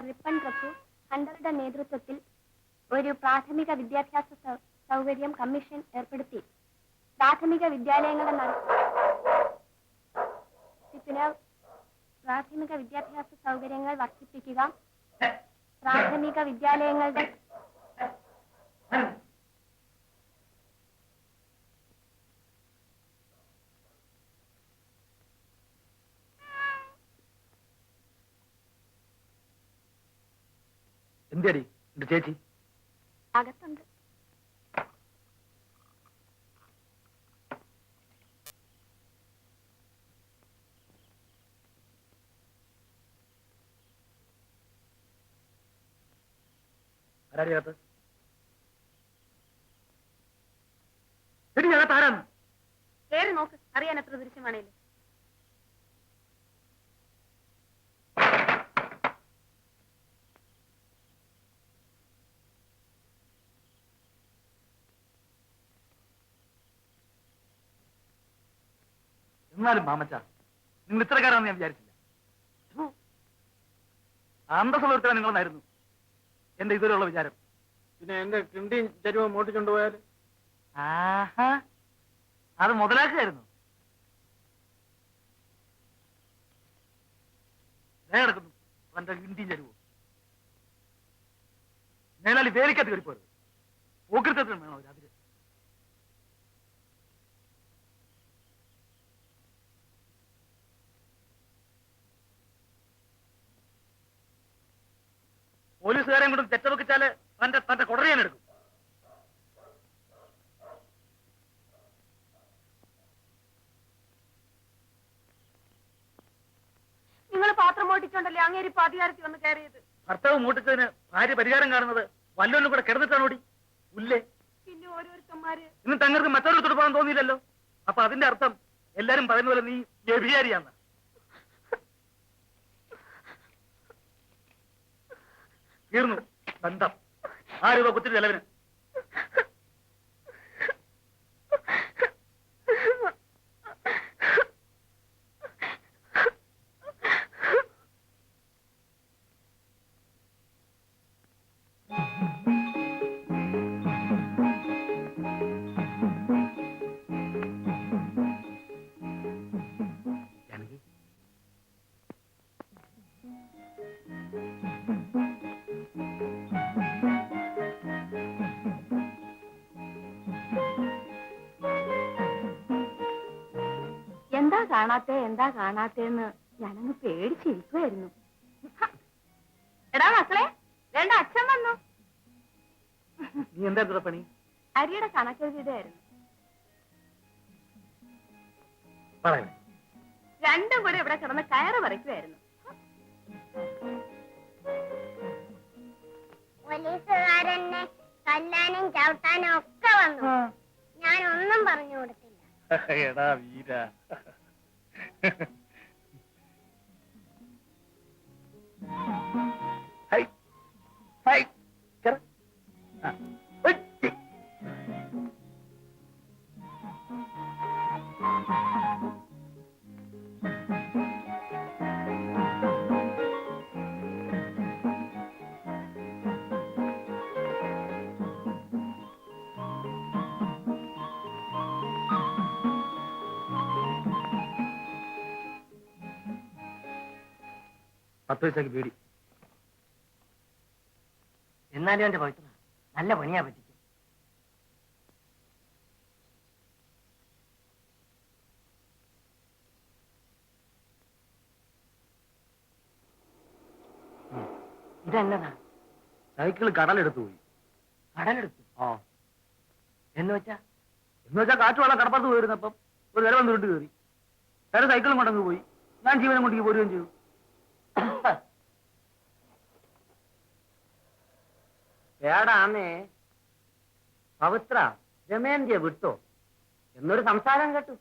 Ripon പ്രഭു ഹണ്ടറുടെ നേതൃത്വത്തിൽ ഒരു പ്രാഥമിക വിദ്യാഭ്യാസ സൗകര്യം കമ്മീഷൻ ഏർപ്പെടുത്തി. പ്രാഥമിക വിദ്യാലയങ്ങളുടെ നടത്തിപ്പിന് പ്രാഥമിക വിദ്യാഭ്യാസ സൗകര്യങ്ങൾ വർദ്ധിപ്പിക്കുക. പ്രാഥമിക വിദ്യാലയങ്ങളുടെ എന്തേടി എന്റെ ചേച്ചി അകത്തുണ്ട്. ആരാടിയകത്ത്? എടി അകത്ത് ആരാന്ന്? കേറി നോക്ക്, അറിയാൻ എത്ര ദൃശ്യമാണേലും. എന്നാലും മാമച്ച, നിങ്ങൾ ഇത്രക്കാരാണെന്ന് ഞാൻ വിചാരിച്ചില്ല. അന്തസ്സുള്ള ഒരുത്തരാ നിങ്ങളെന്നായിരുന്നു എന്റെ ഇതുവരെയുള്ള വിചാരം. പിന്നെ എന്റെ കിണ്ടിയും ചരുവ മോട്ടിക്കൊണ്ടുപോയാൽ ആഹാ, അത് മുതലാക്കുകയായിരുന്നു. കിടക്കുന്നു അവന്റെ കിണ്ടിയും ചരുവോ. മേലാളി വേലിക്കത്ത് കയറിപ്പോരുത്. ഓകൃത്യത്തിനും വേണോ അതിര്. പോലീസുകാരെയും കൊണ്ട് തെറ്റവെച്ചാല് തന്റെ കൊടറിയാൻ എടുക്കും. നിങ്ങൾ പാത്രം മോട്ടിച്ചോണ്ടല്ലേ അങ്ങേരി ഇപ്പൊ അധികാരത്തിൽ വന്ന് കയറിയത്? ഭർത്താവ് മൂട്ടിച്ചതിന് ഭാര്യ പരിഹാരം കാണുന്നത് വല്ലൊന്നും കൂടെ കിടന്നിട്ടാണോടി ഉല്ലേ? പിന്നെ ഓരോരുത്തന്മാര് ഇന്ന് തങ്ങൾക്ക് മറ്റൊരു തുടപ്പാൻ തോന്നിയില്ലല്ലോ. അപ്പൊ അതിന്റെ അർത്ഥം എല്ലാരും പറയുന്ന പോലെ നീ വ്യഭിചാരിയാന്ന്. തീർന്നു ബന്ധം. 6 രൂപ കുത്തിരി ചെലവിന്. എന്താ കാണാത്തേന്ന് ഞാനങ്ങ് പേടിച്ചിരിക്കുമായിരുന്നു. എടാ മക്കളെ, വേണ്ട അച്ഛൻ വന്നു. നീ എന്താ പണി? അരിയുടെ കണക്കെഴുതിയതായിരുന്നു. രണ്ടും കൂടെ ഇവിടെ കിടന്ന് കയറ് പറിക്കുമായിരുന്നു. പോലീസുകാരനെ തല്ലാനും ചവിട്ടാനും ഒക്കെ വന്നു. ഞാനൊന്നും പറഞ്ഞു കൊടുത്തില്ല. എടാ വീര, പത്ത് പൈസക്ക് പേടി. എന്നാലും എന്റെ പവിത്ര നല്ല പണിയാ പറ്റിച്ചു. ഇതെന്നതാ? സൈക്കിള് കടലെടുത്തു പോയി. കടലെടുത്തു? ആ. എന്ന് വെച്ചാ കാറ്റ് വെള്ളം കടപ്പുറത്ത് പോയിരുന്നപ്പം ഒരു വില വന്ന് വിട്ട് കയറി. വേറെ സൈക്കിളും കൊണ്ടങ്ങ് പോയി. ഞാൻ ജീവനം കൊണ്ടേക്ക് പോരുകയും ചെയ്തു. ഏടാന്നേ പവിത്ര രമേന്ദ്ര വിട്ടോ എന്നൊരു സംസാരം കേട്ടു.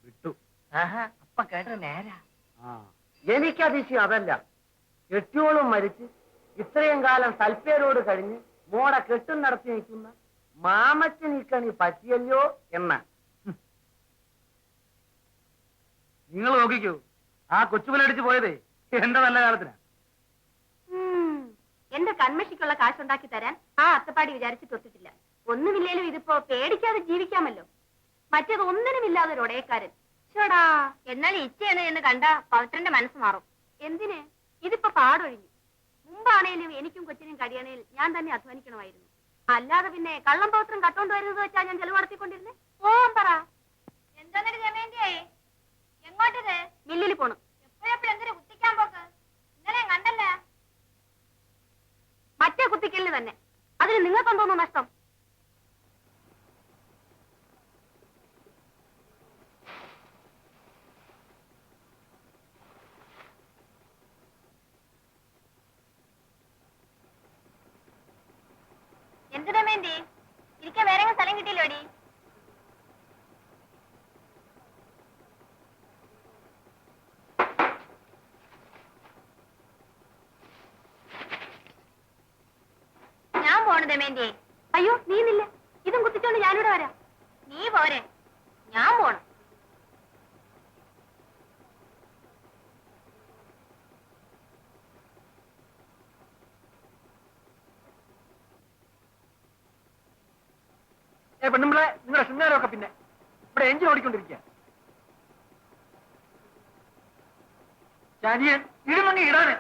വിട്ടു. ആഹാ, അപ്പ കേട്ട നേരാ. എനിക്കതിശയം അതല്ല, കെട്ടിയോളും മരിച്ച് ഇത്രയും കാലം സൽപ്പേരോട് കഴിഞ്ഞ് മോടെ കെട്ടും നടത്തി നിൽക്കുന്ന മാമച്ചൻ നിൽക്കണി പറ്റിയല്ലോ എന്ന. നിങ്ങൾ നോക്കിക്കോ, ആ കൊച്ചുമലടിച്ച് പോയതേ എന്റെ നല്ല കാലത്തിനാ. കൺമഷിക്കുള്ള കാശുണ്ടാക്കി തരാൻ ആ അത്തപ്പാടി വിചാരിച്ചിട്ടൊത്തിട്ടില്ല. ഒന്നുമില്ലേലും ഇതിപ്പോ പേടിക്കാതെ ജീവിക്കാമല്ലോ. മറ്റേത് ഒന്നിനുമില്ലാതെ ഒരു ഒടയക്കാരൻ. ചേടാ, എന്നാൽ ഇച്ചയാണ് എന്ന് കണ്ട പവിത്രന്റെ മനസ്സ് മാറും. എന്തിന്? ഇതിപ്പോ പാടൊഴിഞ്ഞു. മുമ്പാണേലും എനിക്കും കൊച്ചിനും കഴിയണേൽ ഞാൻ തന്നെ അധ്വാനിക്കണമായിരുന്നു. അല്ലാതെ പിന്നെ കള്ളം പൗത്രം കട്ടോണ്ട് വരുന്നത് വെച്ചാ ഞാൻ ചെലവ് നടത്തിക്കൊണ്ടിരുന്നേ. ഓം പറ. എന്താന്നിട്ട് ജമേന്തിയായി? എങ്ങോട്ടത്? മില്ലിൽ പോണു. എപ്പോഴെപ്പോഴും എന്തിനു കുത്തിക്കാൻ പോക്ക്? ഇന്നലെ കണ്ടല്ല. മറ്റേ കുത്തിക്കലിന് തന്നെ. അതിന് നിങ്ങൾക്കെന്തോന്നു നഷ്ടം? എന്തിനാ വേണ്ടി ഇരിക്കാൻ വേറെ സ്ഥലം കിട്ടിയില്ലോടി? ഞാൻ പോണു ദമേന്തി. അയ്യോ, നീ നില്ല. ഇതും കുത്തിച്ചോണ്ട് ഞാനിവിടെ വരാം. നീ പോരെ, ഞാൻ പോണം. പെണ്ണുമ്പളെ, നിങ്ങളുടെ ശൃംഗാരമൊക്കെ പിന്നെ ഇവിടെ എഞ്ചിൻ ഓടിക്കൊണ്ടിരിക്കുക. ചാനിയൻ ഇടുമങ്ങി ഇടാന്.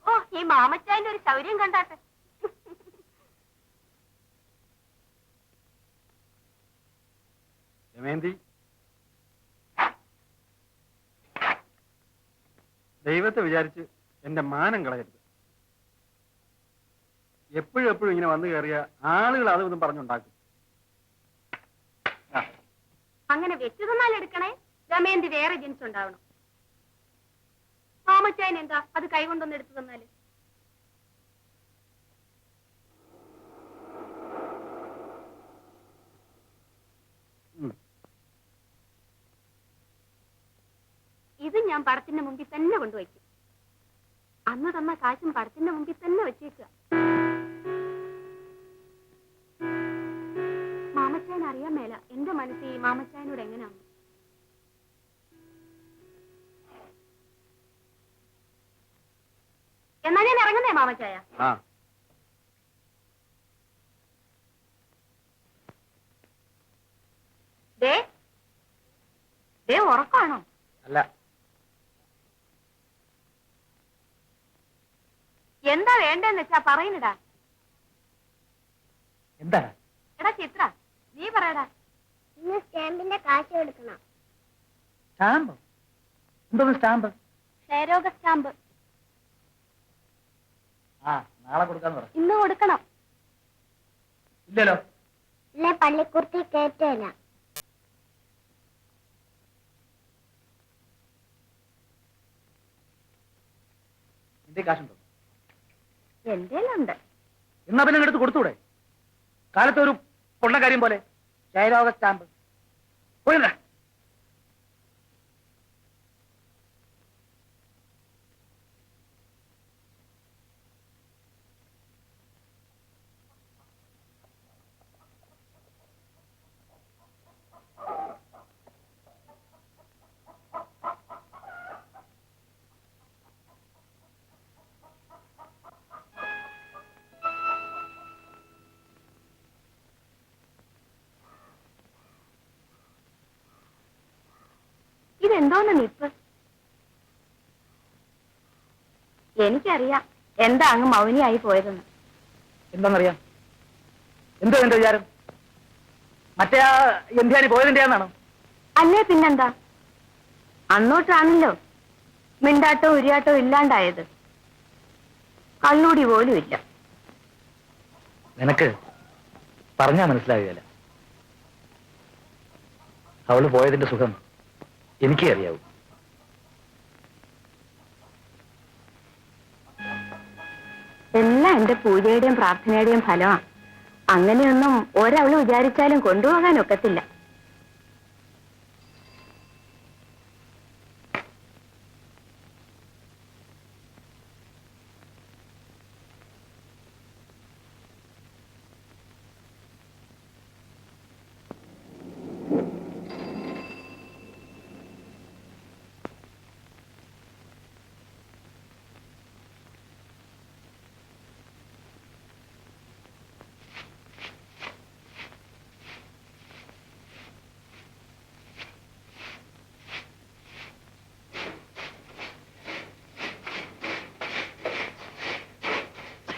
ഓ, ഈ മാമച്ചായന്റെ ഒരു ശൗര്യം കണ്ടാട്ടെ. ദമയന്തി, ദൈവത്തെ വിചാരിച്ച് എന്റെ മാനം കളയരുത്. എപ്പോഴും എപ്പോഴും ഇങ്ങനെ വന്നു കയറിയ ആളുകൾ അതൊന്നും പറഞ്ഞുണ്ടാക്കും. അങ്ങനെ വെച്ചു തന്നാൽ എടുക്കണേ. ദമയന്തി വേറെ ജനിച്ചു ഉണ്ടാവണം. മാമച്ചായൻ എന്താ അത് കൈകൊണ്ടൊന്ന് എടുത്തു തന്നാല്? ഇത് ഞാൻ പടത്തിന്റെ മുമ്പിൽ തന്നെ കൊണ്ടുവയ്ക്കും. അന്ന് തന്ന കാശും പടത്തിന്റെ മുമ്പിൽ തന്നെ വെച്ചേക്കുക. മാമച്ചായൻ അറിയാൻ മേല എന്റെ മനസ്സിൽ മാമച്ചായനോട് എങ്ങനെയാണ്. എന്നാ ഞാൻ ഇറങ്ങുന്നേ മാമച്ചായ. ദേ ദേ, ഉറക്കാണോ? അല്ല, എന്താ വേണ്ടെന്ന് വെച്ചാ പറയുന്നടാ. എന്താ? എടാ ചിത്ര, നീ പറയടാ. ഇന്ന് സ്റ്റാമ്പിന്റെ കാശ് എടുക്കണം. സ്റ്റാമ്പ്? എന്തോന്ന് സ്റ്റാമ്പ്? ക്ഷയരോഗ സ്റ്റാമ്പ്. ആ, നാളെ കൊടുക്കാന്ന് പറ. ഇന്ന് കൊടുക്കണം. ഇല്ലല്ലോ. ഇല്ലേ പള്ളിക്കുർത്തി കേറ്റില്ല. എന്റെ കാശുണ്ടോ? എന്തേലുണ്ട്. എന്നാ പിന്നെ എടുത്ത് കൊടുത്തൂടെ? കാലത്ത് ഒരു പൊണ്ണക്കാര്യം പോലെ ക്ഷയരോഗ സ്റ്റാമ്പ്. പോയില്ല. ഇതെന്തോന്ന് നിപ്പ്? എനിക്കറിയാം എന്താ അങ്ങ് മൗനിയായി പോയതെന്ന്. എന്താണെന്നറിയാം? എന്തോ എന്റെ വിചാരം? മറ്റേ ആ എന്തിയാനി പോയതിന്റെയാണോ? അല്ലേ പിന്നെന്താ? അന്നോട്ടാണല്ലോ മിണ്ടാട്ടോ ഉരിയാട്ടോ ഇല്ലാണ്ടായത്. കള്ളൂടി പോലും ഇല്ല. നിനക്ക് പറഞ്ഞാ മനസ്സിലാകുകയല്ല. അവള് പോയതിന്റെ സുഖം എനിക്കേ അറിയാവൂ. എല്ലാം എന്റെ പൂജയുടെയും പ്രാർത്ഥനയുടെയും ഫലമാണ്. അങ്ങനെയൊന്നും ഒരവള് വിചാരിച്ചാലും കൊണ്ടുപോകാൻ ഒക്കത്തില്ല.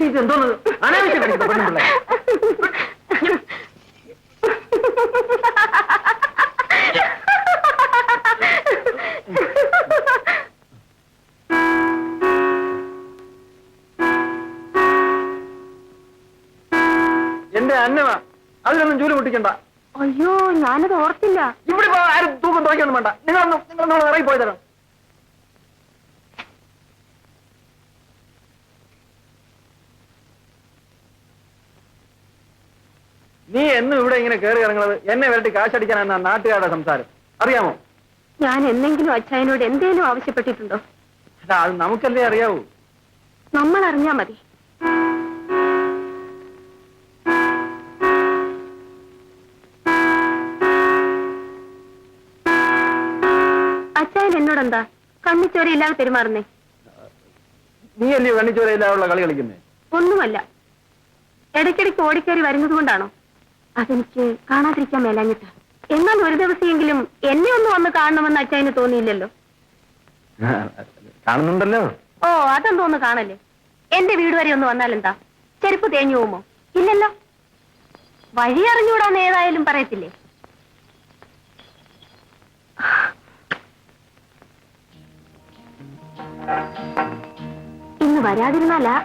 ഇതെന്തോന്ന് അനാവശ്യം കാണിക്കുന്ന പെണ്ണുപിള്ളേ. എന്റെ അന്നവാ, അതിനൊന്നും ജോലി പൊട്ടിക്കണ്ട. അയ്യോ ഞാനത് ഓർത്തില്ല. ഇവിടെ ഇപ്പൊ ആരും തൂക്കം തുറക്കൊന്നും വേണ്ട. നിങ്ങളൊന്നും ഇറങ്ങി പോയി തരാം. നീ എന്നും ഇവിടെ ഇങ്ങനെ കയറി ഇറങ്ങുന്നത് എന്നെ വരട്ടി കാശടിക്കാനാണ് നാട്ടുകാരുടെ സംസാരം, അറിയാമോ? ഞാൻ എന്നെങ്കിലും അച്ചായനോട് എന്തേലും ആവശ്യപ്പെട്ടിട്ടുണ്ടോ? അതാ അത് നമുക്കല്ലേ അറിയാവൂ. നമ്മൾ അറിഞ്ഞാ മതി. അച്ചായൻ എന്നോടെന്താ കണ്ണിച്ചോരയില്ലാതെ പെരുമാറുന്നേ? നീ അല്ലേ കണ്ണിച്ചോരയില്ലാതുള്ള കളി കളിക്കുന്നേ? ഒന്നുമല്ല, ഇടയ്ക്കിടയ്ക്ക് ഓടിക്കയറി വരുന്നത് കൊണ്ടാണോ? അതെനിക്ക് കാണാതിരിക്കാൻ മേലാഞ്ഞിട്ട്. എന്നാൽ ഒരു ദിവസമെങ്കിലും എന്നെ ഒന്ന് വന്ന് കാണണമെന്ന് അച്ചായന് തോന്നിയില്ലല്ലോ? കാണുന്നുണ്ടല്ലോ. ഓ അതെന്തോന്ന് കാണല്ലേ? എന്റെ വീട് വരെ ഒന്ന് വന്നാലെന്താ, ചെരുപ്പ് തേഞ്ഞു പോകുമോ? ഇല്ലല്ലോ. വഴി അറിഞ്ഞൂടാന്ന് ഏതായാലും പറയത്തില്ലേ? ഇന്ന് വരാതിരുന്നാലാ.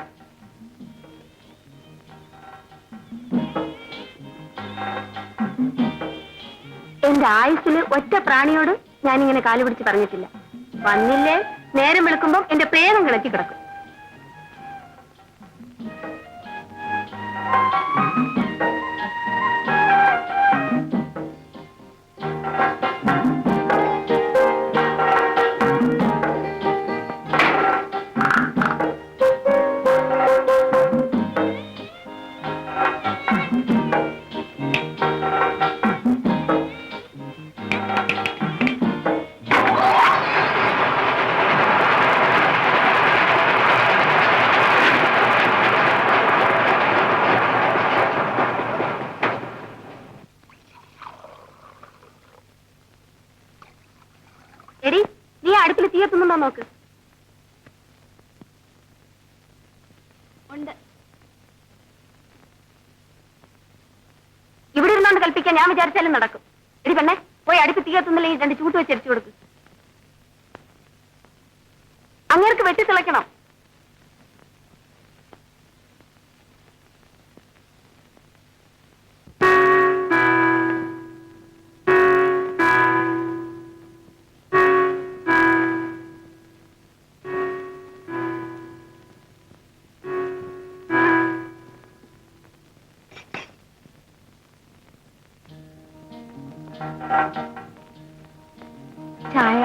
എന്റെ ആയുസ്സില് ഒറ്റ പ്രാണിയോട് ഞാനിങ്ങനെ കാല് പിടിച്ച് പറഞ്ഞിട്ടില്ല. വന്നില്ലേ നേരം വെളുക്കുമ്പം എന്റെ പ്രേതം കിടക്കി കിടക്കും. എടി, നീ അടുപ്പിൽ തീയത്തുന്നുണ്ടോ നോക്ക്. ഉണ്ട്. ഇവിടെ ഇരുന്നോണ്ട് കൽപ്പിക്കാൻ ഞാൻ വിചാരിച്ചാലും നടക്കും. എടി പെണ്ണെ, പോയി അടുപ്പ് തീയത്തുന്നില്ല, ഈ 2 ചൂട്ട് വെച്ച് അരിച്ചു കൊടുക്ക്. അങ്ങേർക്ക് വെട്ടി തിളയ്ക്കണം. ചായ.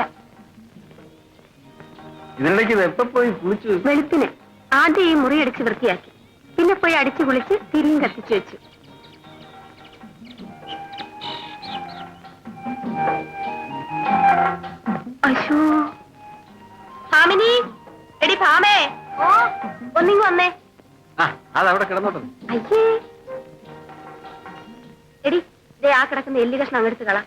ഇതിനിടയ്ക്ക് ഇത് എപ്പോ പോയി കുളിച്ചു? വെളുപ്പിന് ആദ്യം ഈ മുറി അടിച്ച് വൃത്തിയാക്കി, പിന്നെ പോയി അടിച്ചു കുളിച്ച് തിരിയും കത്തിച്ചു വെച്ചു. അശോ, ഭാമിനി, എടി ഭാമേ, ഓ ഒന്നിങ്ങ് വന്നേ. ആ അതവിടെ കിടന്നോട്ടെ. അയ്യേ, എടി ദേ ആ കിടക്കുന്ന എല്ലി കഷ്ണം അങ്ങെടുത്ത് കള.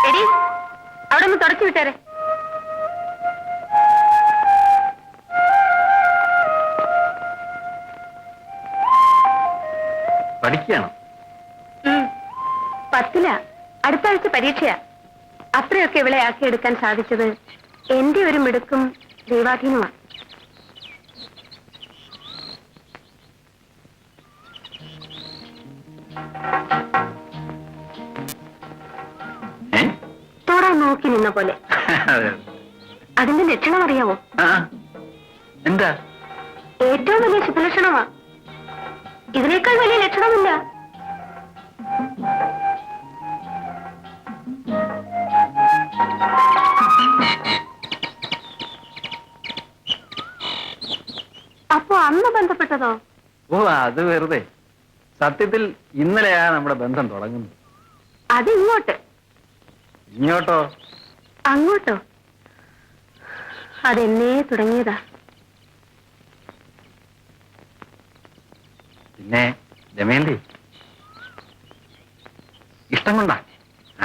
എടി അവിടെ ഒന്ന് തുടച്ചു വിട്ടേരെ. പഠിക്കുകയാണോ? 10ലാ, അടുത്ത ആഴ്ച പരീക്ഷയാ. അത്രയൊക്കെ ഇവളെ ആക്കിയെടുക്കാൻ സാധിച്ചത് എന്റെ ഒരു മിടുക്കും ദൈവാധീനമാണ്. തോടാൻ നോക്കി നിന്ന പോലെ. അതിന്റെ ലക്ഷണം അറിയാവോ? എന്താ? ഏറ്റവും വലിയ ശുഭലക്ഷണമാ. ഇതിനേക്കാൾ വലിയ ലക്ഷണമില്ല. അപ്പൊ അന്ന് ബന്ധപ്പെട്ടതോ? ഓ അത് വെറുതെ. സത്യത്തിൽ ഇന്നലെയാ നമ്മുടെ ബന്ധം തുടങ്ങുന്നത്. അത് ഇങ്ങോട്ട്. ഇങ്ങോട്ടോ? അങ്ങോട്ടോ? അതെന്നേ തുടങ്ങിയതാ. പിന്നെ ദമയന്തി, ഇഷ്ടം കൊണ്ടാ,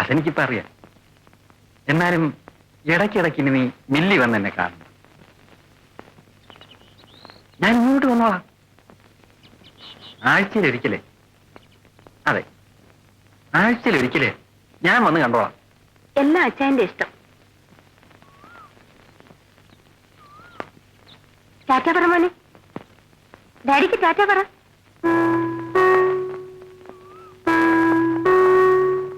അതെനിക്കിപ്പോ അറിയാം. എന്നാലും ഇടയ്ക്കിടയ്ക്ക് ഇനി നീ മില്ലി വന്ന് എന്നെ കാണണം. ഞാൻ ഇങ്ങോട്ട് വന്നോളാം. ആഴ്ചയിലൊരിക്കലേ, അതെ, ആഴ്ചയിലൊരിക്കലേ ഞാൻ വന്ന് കണ്ടോളാം. എല്ലാം അച്ഛന്റെ ഇഷ്ടം. ടാറ്റ പറ മോനെ. ഡാഡിക്ക് ടാറ്റ പറ.